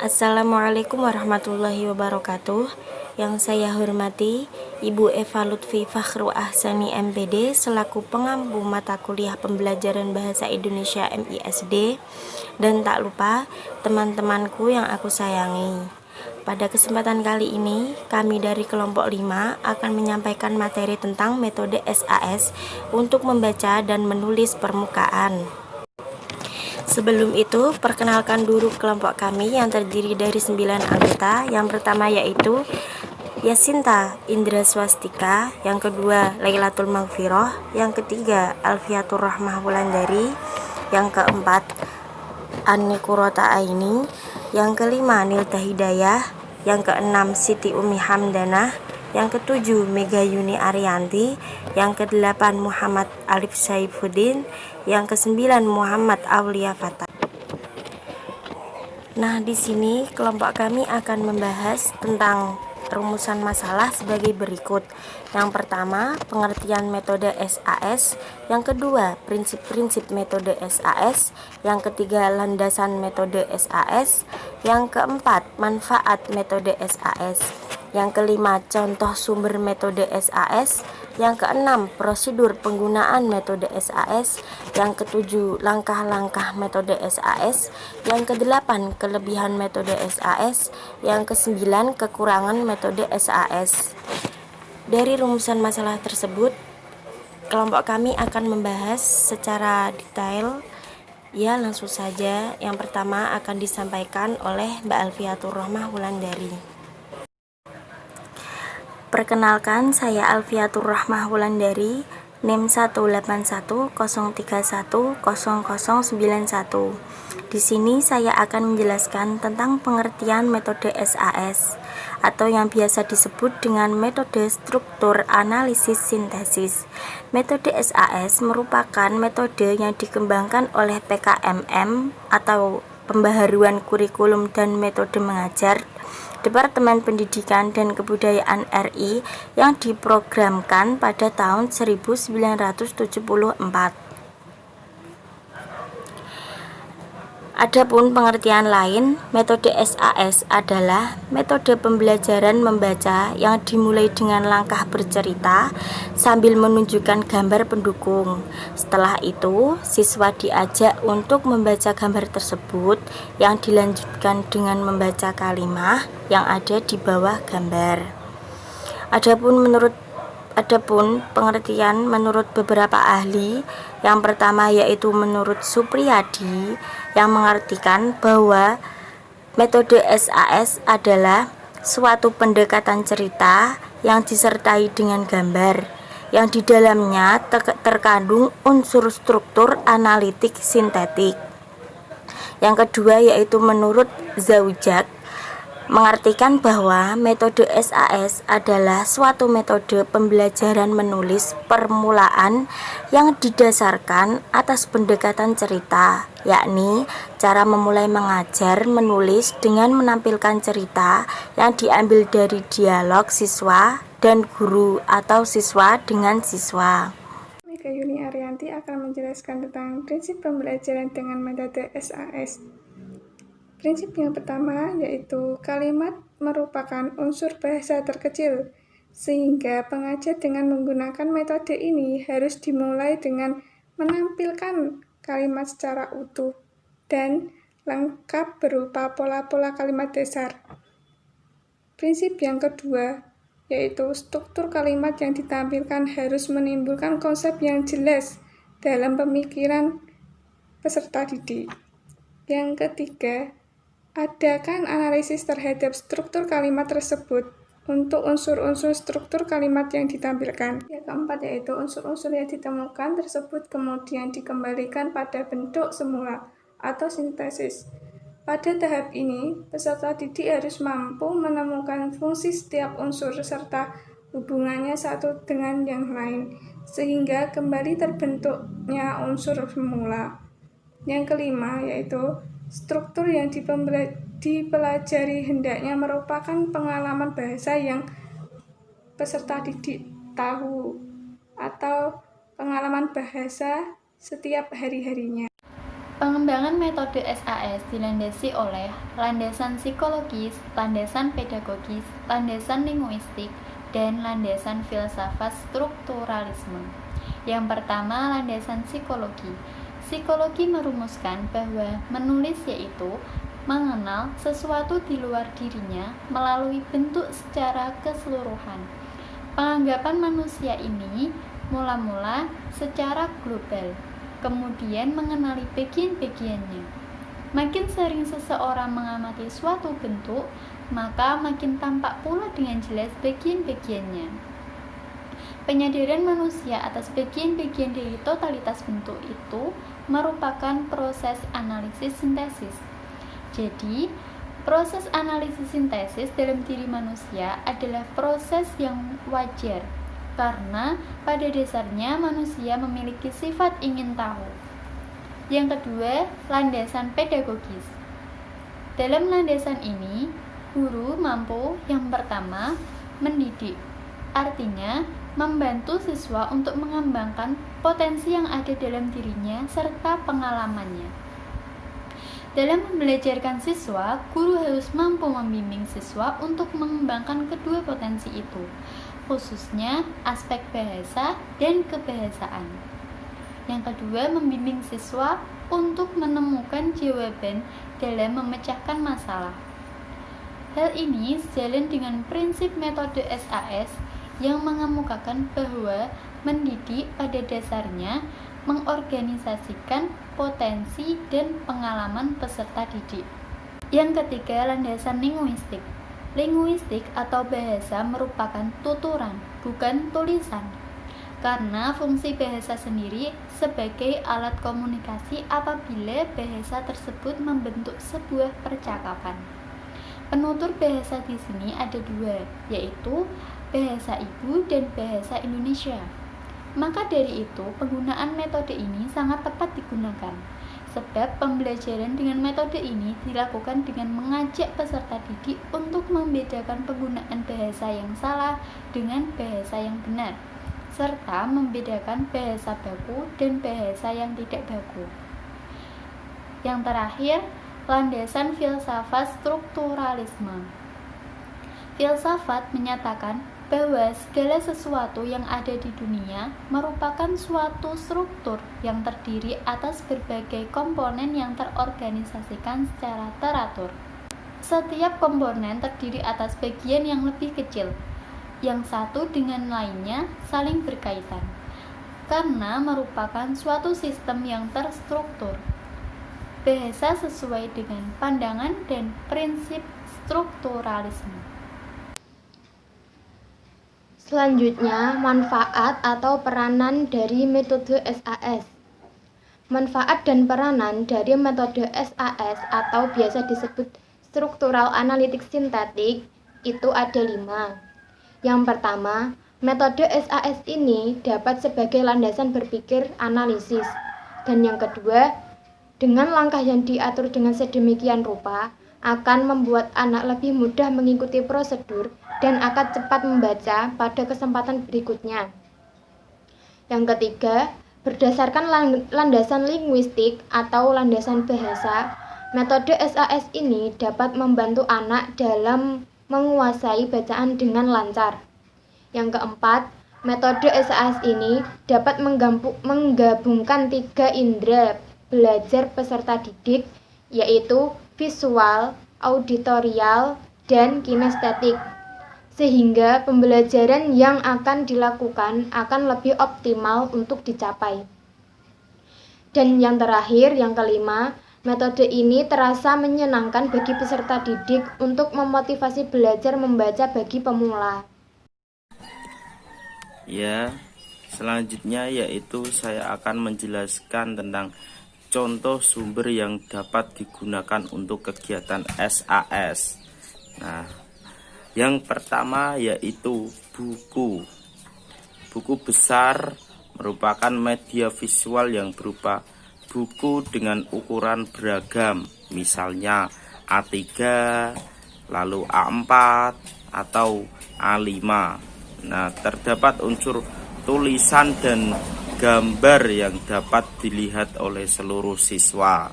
Assalamualaikum warahmatullahi wabarakatuh. Yang saya hormati Ibu Eva Lutfi Fakhru Ahsani MPD selaku pengampu mata kuliah pembelajaran Bahasa Indonesia MISD, dan tak lupa teman-temanku yang aku sayangi. Pada kesempatan kali ini, kami dari kelompok 5 akan menyampaikan materi tentang metode SAS untuk membaca dan menulis permukaan. Sebelum itu, perkenalkan dulu kelompok kami yang terdiri dari 9 anggota. Yang pertama yaitu Yasinta Indra Swastika, yang kedua Lailatul Maghfirah, yang ketiga Alfiatur Rahmah Wulandari, yang keempat Ani Kurota Aini, yang kelima Nilda Hidayah, yang keenam Siti Umi Hamdanah, yang ketujuh Mega Yuni Arianti, yang kedelapan Muhammad Alif Saifuddin, yang kesembilan Muhammad Aulia Fatah. Nah, di sini kelompok kami akan membahas tentang rumusan masalah sebagai berikut. Yang pertama, pengertian metode SAS. Yang kedua, prinsip-prinsip metode SAS. Yang ketiga, landasan metode SAS. Yang keempat, manfaat metode SAS. Yang kelima, contoh sumber metode SAS. Yang keenam, prosedur penggunaan metode SAS. Yang ketujuh, langkah-langkah metode SAS. Yang kedelapan, kelebihan metode SAS. Yang kesembilan, kekurangan metode SAS. Dari rumusan masalah tersebut, kelompok kami akan membahas secara detail. Ya, langsung saja. Yang pertama akan disampaikan oleh Mbak Alfiatur Rahmah Wulandari. Perkenalkan, saya Alfiatur Rahmah Wulandari, NIM 18103100091. Di sini saya akan menjelaskan tentang pengertian metode SAS atau yang biasa disebut dengan metode struktur analisis sintesis. Metode SAS merupakan metode yang dikembangkan oleh PKMM atau Pembaharuan Kurikulum dan Metode Mengajar Departemen Pendidikan dan Kebudayaan RI yang diprogramkan pada tahun 1974. Adapun pengertian lain, metode SAS adalah metode pembelajaran membaca yang dimulai dengan langkah bercerita sambil menunjukkan gambar pendukung. Setelah itu, siswa diajak untuk membaca gambar tersebut yang dilanjutkan dengan membaca kalimat yang ada di bawah gambar. Adapun pengertian menurut beberapa ahli, yang pertama yaitu menurut Supriyadi, yang mengartikan bahwa metode SAS adalah suatu pendekatan cerita yang disertai dengan gambar, yang di dalamnya terkandung unsur struktur analitik sintetik. Yang kedua yaitu menurut Zaujak, mengartikan bahwa metode SAS adalah suatu metode pembelajaran menulis permulaan yang didasarkan atas pendekatan cerita, yakni cara memulai mengajar menulis dengan menampilkan cerita yang diambil dari dialog siswa dan guru atau siswa dengan siswa. Mega Yuni Arianti akan menjelaskan tentang prinsip pembelajaran dengan metode SAS. Prinsip yang pertama yaitu kalimat merupakan unsur bahasa terkecil, sehingga pengajar dengan menggunakan metode ini harus dimulai dengan menampilkan kalimat secara utuh dan lengkap berupa pola-pola kalimat dasar. Prinsip yang kedua yaitu struktur kalimat yang ditampilkan harus menimbulkan konsep yang jelas dalam pemikiran peserta didik. Yang ketiga, adakan analisis terhadap struktur kalimat tersebut untuk unsur-unsur struktur kalimat yang ditampilkan. Yang keempat yaitu unsur-unsur yang ditemukan tersebut kemudian dikembalikan pada bentuk semula atau sintesis. Pada tahap ini, peserta didik harus mampu menemukan fungsi setiap unsur serta hubungannya satu dengan yang lain, sehingga kembali terbentuknya unsur semula. Yang kelima yaitu struktur yang dipelajari hendaknya merupakan pengalaman bahasa yang peserta didik tahu atau pengalaman bahasa setiap hari-harinya. Pengembangan metode SAS dilandasi oleh landasan psikologis, landasan pedagogis, landasan linguistik, dan landasan filsafat strukturalisme. Yang pertama, landasan psikologi. Psikologi merumuskan bahwa menulis yaitu mengenal sesuatu di luar dirinya melalui bentuk secara keseluruhan. Penganggapan manusia ini mula-mula secara global, kemudian mengenali bagian-bagiannya. Makin sering seseorang mengamati suatu bentuk, maka makin tampak pula dengan jelas bagian-bagiannya. Penyadaran manusia atas bagian-bagian dari totalitas bentuk itu merupakan proses analisis sintesis. Jadi, proses analisis sintesis dalam diri manusia adalah proses yang wajar, karena pada dasarnya manusia memiliki sifat ingin tahu. Yang kedua, landasan pedagogis. Dalam landasan ini, guru mampu yang pertama mendidik, artinya membantu siswa untuk mengembangkan potensi yang ada dalam dirinya serta pengalamannya. Dalam membelajarkan siswa, guru harus mampu membimbing siswa untuk mengembangkan kedua potensi itu, khususnya aspek bahasa dan kebahasaan. Yang kedua, membimbing siswa untuk menemukan jawaban dalam memecahkan masalah. Hal ini sejalan dengan prinsip metode SAS yang mengemukakan bahwa mendidik pada dasarnya mengorganisasikan potensi dan pengalaman peserta didik. Yang ketiga, landasan linguistik. Linguistik atau bahasa merupakan tuturan, bukan tulisan, karena fungsi bahasa sendiri sebagai alat komunikasi apabila bahasa tersebut membentuk sebuah percakapan. Penutur bahasa di sini ada dua, yaitu bahasa ibu dan bahasa Indonesia. Maka dari itu, penggunaan metode ini sangat tepat digunakan, sebab pembelajaran dengan metode ini dilakukan dengan mengajak peserta didik untuk membedakan penggunaan bahasa yang salah dengan bahasa yang benar, serta membedakan bahasa baku dan bahasa yang tidak baku. Yang terakhir, landasan filsafat strukturalisme. Filsafat menyatakan bahwa segala sesuatu yang ada di dunia merupakan suatu struktur yang terdiri atas berbagai komponen yang terorganisasikan secara teratur. Setiap komponen terdiri atas bagian yang lebih kecil, yang satu dengan lainnya saling berkaitan, karena merupakan suatu sistem yang terstruktur. Bahasa sesuai dengan pandangan dan prinsip strukturalisme. Selanjutnya, manfaat atau peranan dari metode SAS. Manfaat dan peranan dari metode SAS atau biasa disebut struktural analitik sintetik itu ada 5. Yang pertama, metode SAS ini dapat sebagai landasan berpikir analisis. Dan yang kedua, dengan langkah yang diatur dengan sedemikian rupa, akan membuat anak lebih mudah mengikuti prosedur dan akan cepat membaca pada kesempatan berikutnya. Yang ketiga, berdasarkan landasan linguistik atau landasan bahasa, metode SAS ini dapat membantu anak dalam menguasai bacaan dengan lancar. Yang keempat, metode SAS ini dapat menggabungkan 3 indera belajar peserta didik, yaitu visual, auditorial, dan kinestetik, sehingga pembelajaran yang akan dilakukan akan lebih optimal untuk dicapai. Dan yang terakhir, yang kelima, metode ini terasa menyenangkan bagi peserta didik untuk memotivasi belajar membaca bagi pemula. Ya, selanjutnya yaitu saya akan menjelaskan tentang contoh sumber yang dapat digunakan untuk kegiatan SAS. Nah, yang pertama yaitu buku. Buku besar merupakan media visual yang berupa buku dengan ukuran beragam, misalnya A3, lalu A4, atau A5. Nah, terdapat unsur tulisan dan gambar yang dapat dilihat oleh seluruh siswa.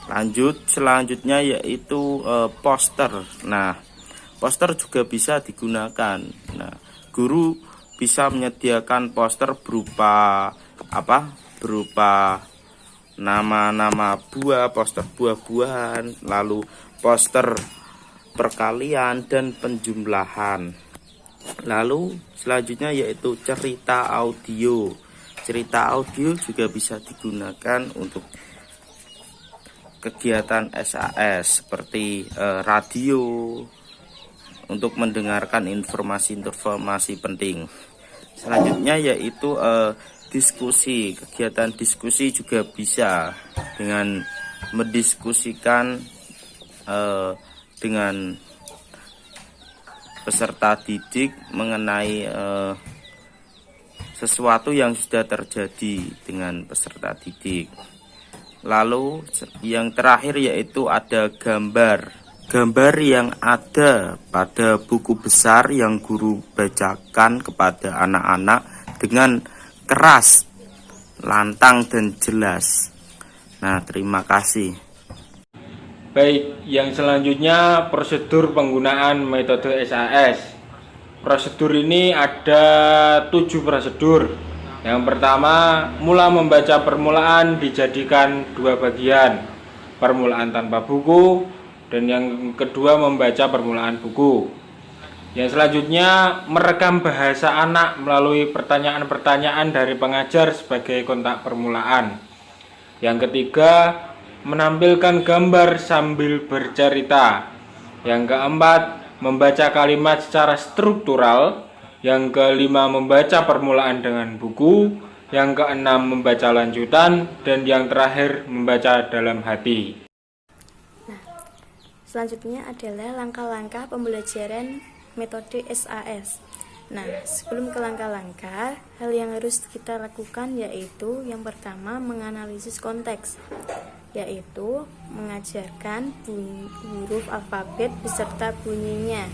Selanjutnya yaitu poster. Nah, poster juga bisa digunakan. Nah, guru bisa menyediakan poster berupa berupa nama-nama buah, poster buah-buahan, lalu poster perkalian dan penjumlahan. Lalu selanjutnya yaitu cerita audio. Cerita audio juga bisa digunakan untuk kegiatan SAS seperti radio untuk mendengarkan informasi-informasi penting. Selanjutnya yaitu diskusi. Kegiatan diskusi juga bisa dengan mendiskusikan dengan peserta didik mengenai sesuatu yang sudah terjadi dengan peserta didik. Lalu yang terakhir yaitu ada gambar. Gambar yang ada pada buku besar yang guru bacakan kepada anak-anak dengan keras, lantang dan jelas. Nah, terima kasih. Baik, yang selanjutnya prosedur penggunaan metode SAS. Prosedur ini ada 7 prosedur. Yang pertama, mula membaca permulaan dijadikan 2 bagian, permulaan tanpa buku, dan yang kedua membaca permulaan buku. Yang selanjutnya, merekam bahasa anak melalui pertanyaan-pertanyaan dari pengajar sebagai kontak permulaan. Yang ketiga, menampilkan gambar sambil bercerita. Yang keempat, membaca kalimat secara struktural. Yang kelima, membaca permulaan dengan buku. Yang keenam, membaca lanjutan. Dan yang terakhir, membaca dalam hati. Selanjutnya adalah langkah-langkah pembelajaran metode SAS. Nah, sebelum ke langkah-langkah, hal yang harus kita lakukan yaitu yang pertama menganalisis konteks, yaitu mengajarkan huruf alfabet beserta bunyinya.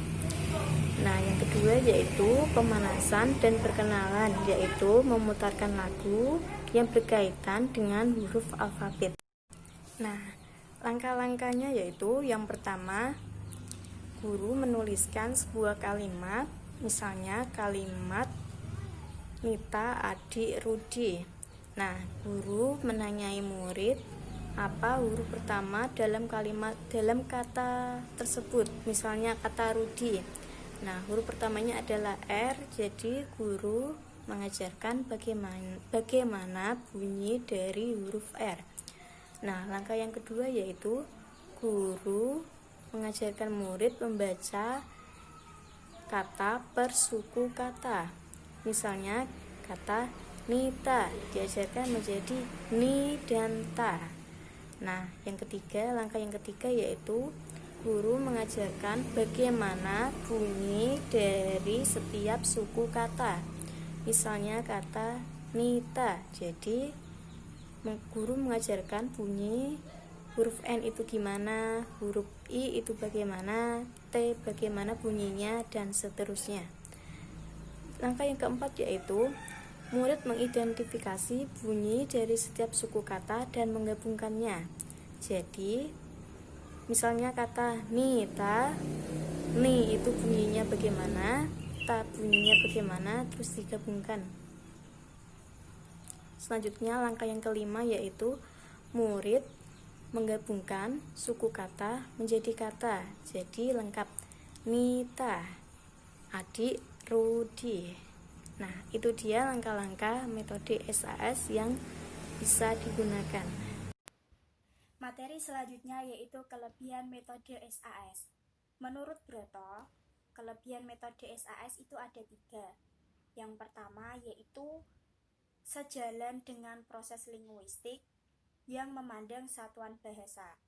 Nah, yang kedua yaitu pemanasan dan perkenalan, yaitu memutarkan lagu yang berkaitan dengan huruf alfabet. Nah, langkah-langkahnya yaitu yang pertama, guru menuliskan sebuah kalimat, misalnya kalimat Nita, adik, Rudi. Nah, guru menanyai murid apa huruf pertama dalam kata tersebut, misalnya kata Rudi. Nah, huruf pertamanya adalah R, jadi guru mengajarkan bagaimana bunyi dari huruf R. Nah, langkah yang kedua yaitu guru mengajarkan murid membaca kata per suku kata. Misalnya kata Nita diajarkan menjadi Ni dan Ta. Nah, langkah yang ketiga yaitu guru mengajarkan bagaimana bunyi dari setiap suku kata. Misalnya kata Nita, jadi guru mengajarkan bunyi huruf N itu gimana, huruf I itu bagaimana, T bagaimana bunyinya, dan seterusnya. Langkah yang keempat yaitu murid mengidentifikasi bunyi dari setiap suku kata dan menggabungkannya. Jadi misalnya kata Nita, Ni itu bunyinya bagaimana, Ta bunyinya bagaimana, terus digabungkan. Selanjutnya langkah yang kelima yaitu murid menggabungkan suku kata menjadi kata. Jadi lengkap Nita, adik, Rudi. Nah, itu dia langkah-langkah metode SAS yang bisa digunakan. Materi selanjutnya yaitu kelebihan metode SAS. Menurut Broto, kelebihan metode SAS itu ada 3. Yang pertama yaitu sejalan dengan proses linguistik yang memandang satuan bahasa.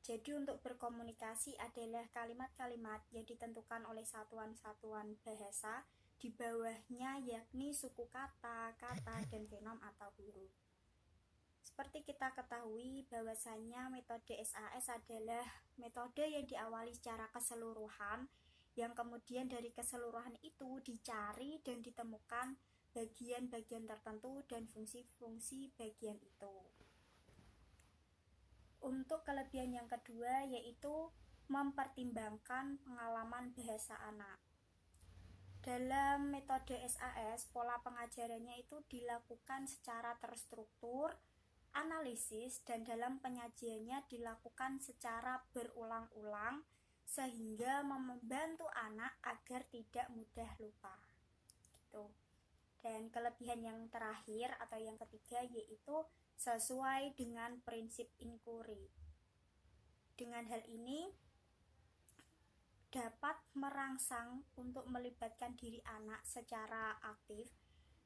Jadi untuk berkomunikasi adalah kalimat-kalimat yang ditentukan oleh satuan-satuan bahasa di bawahnya, yakni suku kata, dan fenom atau huruf. Seperti kita ketahui bahwasanya metode SAS adalah metode yang diawali secara keseluruhan, yang kemudian dari keseluruhan itu dicari dan ditemukan bagian-bagian tertentu dan fungsi-fungsi bagian itu. Untuk kelebihan yang kedua yaitu mempertimbangkan pengalaman bahasa anak. Dalam metode SAS, pola pengajarannya itu dilakukan secara terstruktur, analisis, dan dalam penyajiannya dilakukan secara berulang-ulang sehingga membantu anak agar tidak mudah lupa. Gitu. Dan kelebihan yang terakhir atau yang ketiga yaitu sesuai dengan prinsip inquiry. Dengan hal ini dapat merangsang untuk melibatkan diri anak secara aktif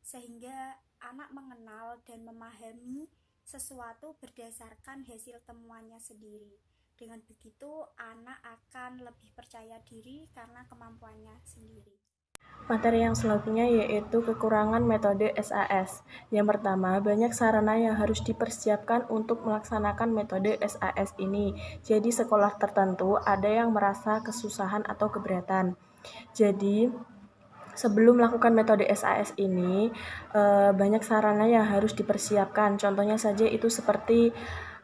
sehingga anak mengenal dan memahami sesuatu berdasarkan hasil temuannya sendiri. Dengan begitu anak akan lebih percaya diri karena kemampuannya sendiri. Materi yang selanjutnya yaitu kekurangan metode SAS. Yang pertama, banyak sarana yang harus dipersiapkan untuk melaksanakan metode SAS ini. Jadi sekolah tertentu ada yang merasa kesusahan atau keberatan. Jadi sebelum melakukan metode SAS ini, banyak sarana yang harus dipersiapkan. Contohnya saja itu seperti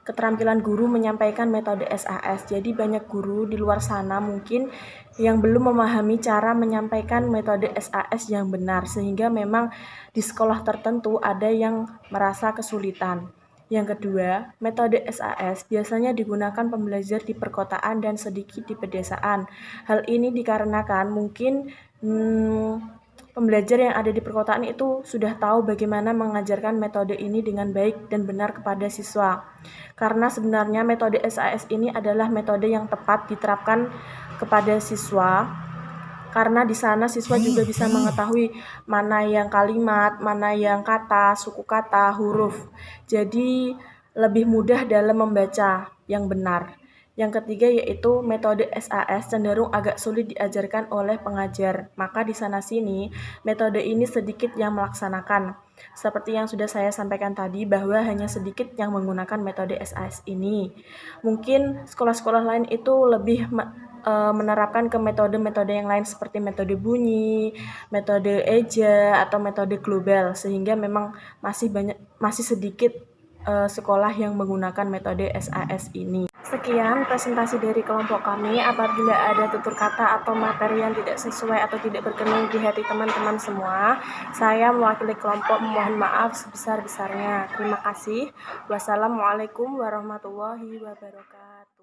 keterampilan guru menyampaikan metode SAS. Jadi banyak guru di luar sana mungkin yang belum memahami cara menyampaikan metode SAS yang benar, sehingga memang di sekolah tertentu ada yang merasa kesulitan. Yang kedua, metode SAS biasanya digunakan pembelajar di perkotaan dan sedikit di pedesaan. Hal ini dikarenakan mungkin pembelajar yang ada di perkotaan itu sudah tahu bagaimana mengajarkan metode ini dengan baik dan benar kepada siswa. Karena sebenarnya metode SAS ini adalah metode yang tepat diterapkan kepada siswa, karena di sana siswa juga bisa mengetahui mana yang kalimat, mana yang kata, suku kata, huruf. Jadi lebih mudah dalam membaca yang benar. Yang ketiga yaitu metode SAS cenderung agak sulit diajarkan oleh pengajar. Maka di sana-sini metode ini sedikit yang melaksanakan. Seperti yang sudah saya sampaikan tadi bahwa hanya sedikit yang menggunakan metode SAS ini. Mungkin sekolah-sekolah lain itu lebih menerapkan ke metode-metode yang lain seperti metode bunyi, metode eja, atau metode global, sehingga memang masih sedikit sekolah yang menggunakan metode SAS ini. Sekian presentasi dari kelompok kami. Apabila ada tutur kata atau materi yang tidak sesuai atau tidak berkenan di hati teman-teman semua, saya mewakili kelompok memohon maaf sebesar-besarnya. Terima kasih. Wassalamualaikum warahmatullahi wabarakatuh.